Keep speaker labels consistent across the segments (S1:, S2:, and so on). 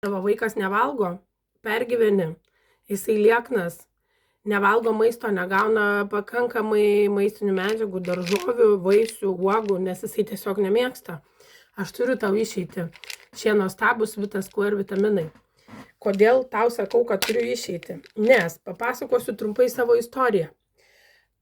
S1: Tavo vaikas nevalgo, pergyveni, jisai lieknas, nevalgo maisto, negauna pakankamai maistinių medžiagų, daržovių, vaisių, uogų, nes jisai tiesiog nemėgsta. Aš turiu tau išeiti. Šie nuostabus Vita Square vitaminai. Kodėl tau sakau, kad turiu išeiti? Nes papasakosiu trumpai savo istoriją.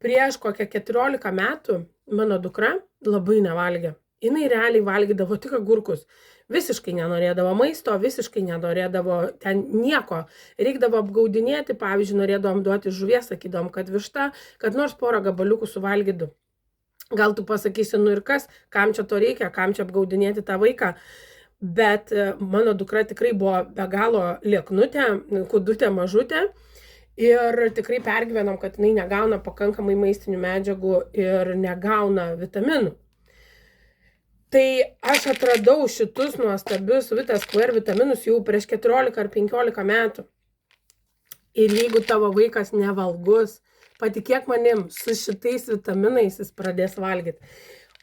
S1: Prieš kokią 14 metų mano dukra labai nevalgė. Jinai realiai valgydavo tik agurkus. Visiškai nenorėdavo maisto, visiškai nenorėdavo ten nieko. Reikdavo apgaudinėti, pavyzdžiui, norėdavom duoti žuvies, sakydom, kad višta, kad nors porą gabaliukų suvalgytų. Gal tu pasakysi, nu ir kas, kam čia to reikia, kam čia apgaudinėti tą vaiką. Bet mano dukra tikrai buvo be galo lieknutė, kudutė, mažutė. Ir tikrai pergyvenom, kad jinai negauna pakankamai maistinių medžiagų ir negauna vitaminų. Tai aš atradau šitus nuostabius Vita Square vitaminus jau prieš 14 ar 15 metų. Ir jeigu tavo vaikas nevalgus, patikėk manim, su šitais vitaminais jis pradės valgyti.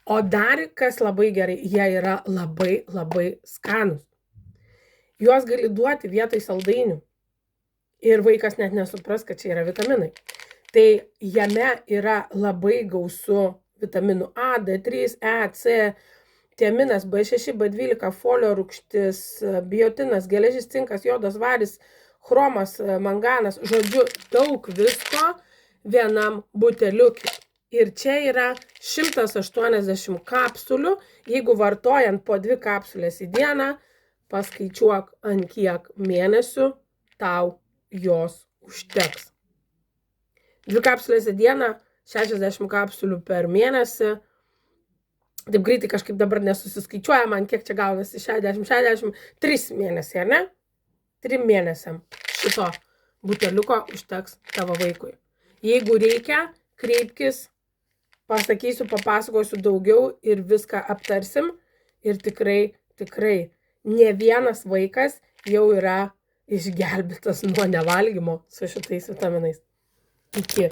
S1: O dar kas labai gerai, jie yra labai, labai skanūs. Juos gali duoti vietoj saldainių. Ir vaikas net nesupras, kad čia yra vitaminai. Tai jame yra labai gausu vitaminų A, D3, E, C, tiaminas, B6, B12, folio rūgštis, biotinas, geležis, cinkas, jodas, varis, chromas, manganas, žodžiu, daug visko vienam buteliukui. Ir čia yra 180 kapsulių. Jeigu vartojant po 2 kapsulės į dieną, paskaičiuok, ant kiek mėnesių tau jos užteks. 2 kapsulės į dieną, 60 kapsulių per mėnesį. Taip greitai kažkaip dabar nesusiskaičiuoja man, kiek čia gaunasi 60, 3 mėnesiai, ar ne? 3 mėnesiam šito buteliuko užteks tavo vaikui. Jeigu reikia, kreipkis, pasakysiu, papasakosiu daugiau ir viską aptarsim. Ir tikrai, ne vienas vaikas jau yra išgelbėtas nuo nevalgymo su šitais vitaminais. Iki.